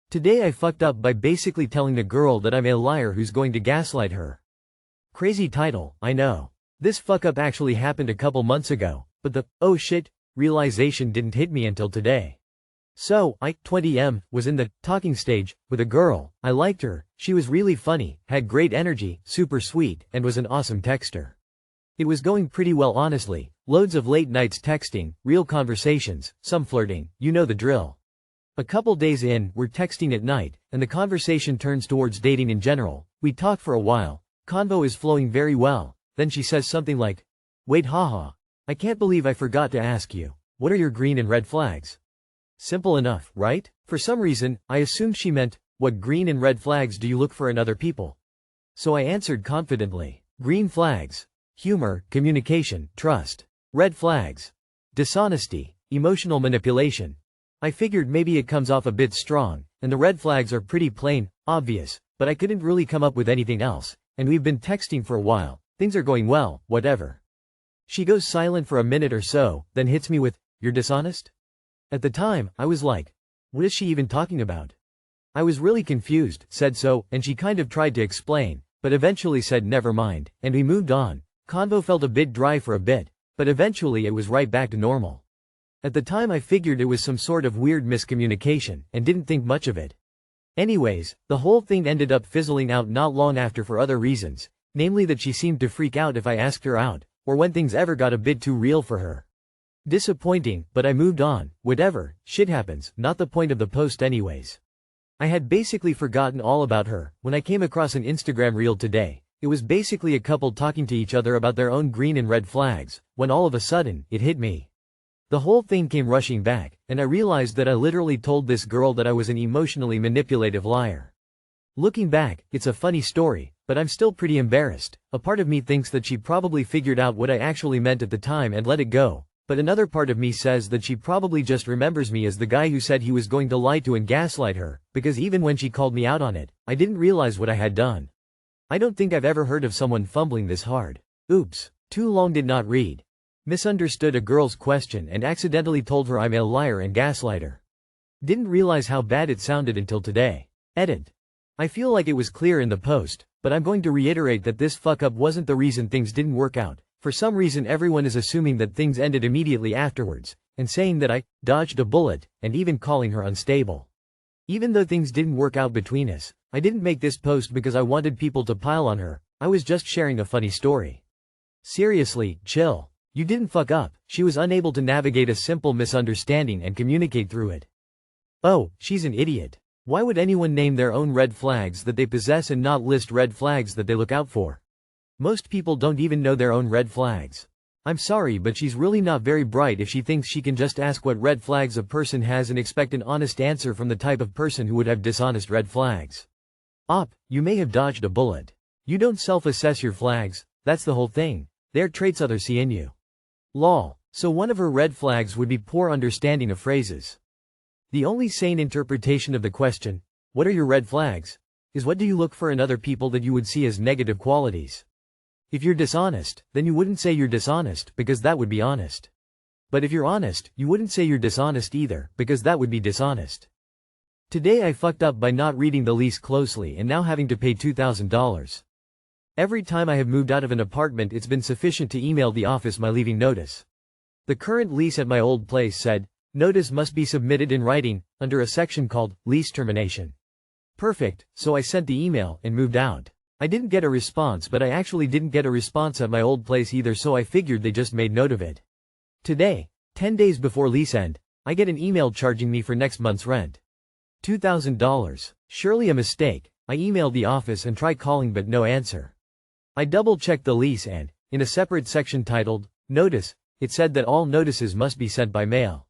Today I fucked up by basically telling the girl that I'm a liar who's going to gaslight her. Crazy title, I know. This fuck up actually happened a couple months ago, but the, oh shit, realization didn't hit me until today. So, I, 20M, was in the talking stage with a girl. I liked her, she was really funny, had great energy, super sweet, and was an awesome texter. It was going pretty well honestly, loads of late nights texting, real conversations, some flirting, you know the drill. A couple days in, we're texting at night, and the conversation turns towards dating in general. We talk for a while, convo is flowing very well, then she says something like, wait haha, I can't believe I forgot to ask you, what are your green and red flags? Simple enough, right? For some reason, I assumed she meant, what green and red flags do you look for in other people? So I answered confidently, green flags, humor, communication, trust. Red flags, dishonesty, emotional manipulation. I figured maybe it comes off a bit strong, and the red flags are pretty plain, obvious, but I couldn't really come up with anything else, and we've been texting for a while, things are going well, whatever. She goes silent for a minute or so, then hits me with, you're dishonest? At the time, I was like, what is she even talking about? I was really confused, said so, and she kind of tried to explain, but eventually said never mind, and we moved on. Convo felt a bit dry for a bit, but eventually it was right back to normal. At the time I figured it was some sort of weird miscommunication, and didn't think much of it. Anyways, the whole thing ended up fizzling out not long after for other reasons, namely that she seemed to freak out if I asked her out, or when things ever got a bit too real for her. Disappointing, but I moved on, whatever, shit happens, not the point of the post anyways. I had basically forgotten all about her, when I came across an Instagram reel today. It was basically a couple talking to each other about their own green and red flags, when all of a sudden, it hit me. The whole thing came rushing back, and I realized that I literally told this girl that I was an emotionally manipulative liar. Looking back, it's a funny story, but I'm still pretty embarrassed. A part of me thinks that she probably figured out what I actually meant at the time and let it go, but another part of me says that she probably just remembers me as the guy who said he was going to lie to and gaslight her, because even when she called me out on it, I didn't realize what I had done. I don't think I've ever heard of someone fumbling this hard. Oops, too long did not read. Misunderstood a girl's question and accidentally told her I'm a liar and gaslighter. Didn't realize how bad it sounded until today. Edit. I feel like it was clear in the post, but I'm going to reiterate that this fuck up wasn't the reason things didn't work out. For some reason everyone is assuming that things ended immediately afterwards, and saying that I dodged a bullet, and even calling her unstable. Even though things didn't work out between us, I didn't make this post because I wanted people to pile on her, I was just sharing a funny story. Seriously, chill. You didn't fuck up, she was unable to navigate a simple misunderstanding and communicate through it. Oh, she's an idiot. Why would anyone name their own red flags that they possess and not list red flags that they look out for? Most people don't even know their own red flags. I'm sorry, but she's really not very bright if she thinks she can just ask what red flags a person has and expect an honest answer from the type of person who would have dishonest red flags. You may have dodged a bullet. You don't self-assess your flags, that's the whole thing. They're traits others see in you. Lol. So one of her red flags would be poor understanding of phrases. The only sane interpretation of the question, what are your red flags, is what do you look for in other people that you would see as negative qualities? If you're dishonest, then you wouldn't say you're dishonest, because that would be honest. But if you're honest, you wouldn't say you're dishonest either, because that would be dishonest. Today I fucked up by not reading the lease closely and now having to pay $2,000. Every time I have moved out of an apartment it's been sufficient to email the office my leaving notice. The current lease at my old place said, notice must be submitted in writing, under a section called, lease termination. Perfect, so I sent the email and moved out. I didn't get a response, but I actually didn't get a response at my old place either, so I figured they just made note of it. Today, 10 days before lease end, I get an email charging me for next month's rent. $2,000. Surely a mistake. I emailed the office and tried calling but no answer. I double-checked the lease and, in a separate section titled, Notice, it said that all notices must be sent by mail.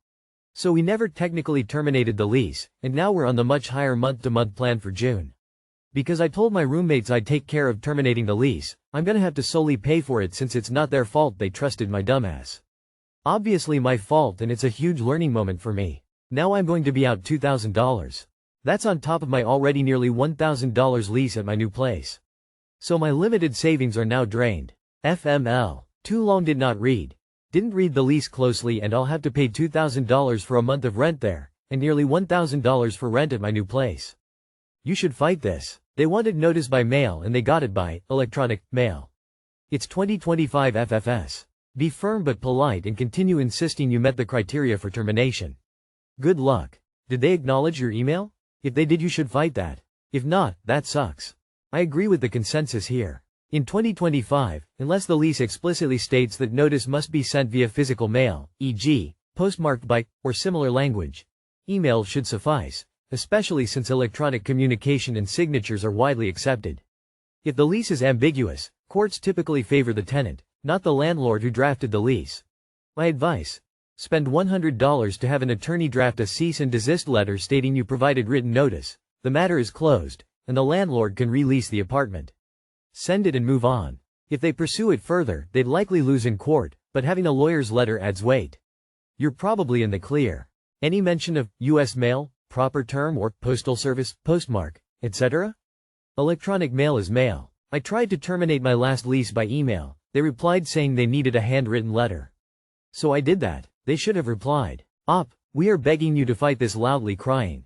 So we never technically terminated the lease, and now we're on the much higher month-to-month plan for June. Because I told my roommates I'd take care of terminating the lease, I'm gonna have to solely pay for it since it's not their fault they trusted my dumbass. Obviously my fault, and it's a huge learning moment for me. Now I'm going to be out $2,000. That's on top of my already nearly $1,000 lease at my new place. So my limited savings are now drained. FML. Too long did not read. Didn't read the lease closely and I'll have to pay $2,000 for a month of rent there, and nearly $1,000 for rent at my new place. You should fight this. They wanted notice by mail and they got it by electronic mail. It's 2025 FFS. Be firm but polite and continue insisting you met the criteria for termination. Good luck. Did they acknowledge your email? If they did, you should fight that. If not, that sucks. I agree with the consensus here. In 2025, unless the lease explicitly states that notice must be sent via physical mail, e.g., postmarked by, or similar language, email should suffice, especially since electronic communication and signatures are widely accepted. If the lease is ambiguous, courts typically favor the tenant, not the landlord who drafted the lease. My advice: spend $100 to have an attorney draft a cease and desist letter stating you provided written notice, the matter is closed, and the landlord can release the apartment. Send it and move on. If they pursue it further, they'd likely lose in court, but having a lawyer's letter adds weight. You're probably in the clear. Any mention of U.S. mail, proper term or postal service, postmark, etc.? Electronic mail is mail. I tried to terminate my last lease by email. They replied saying they needed a handwritten letter. So I did that. They should have replied, "Op, we are begging you to fight this," loudly crying.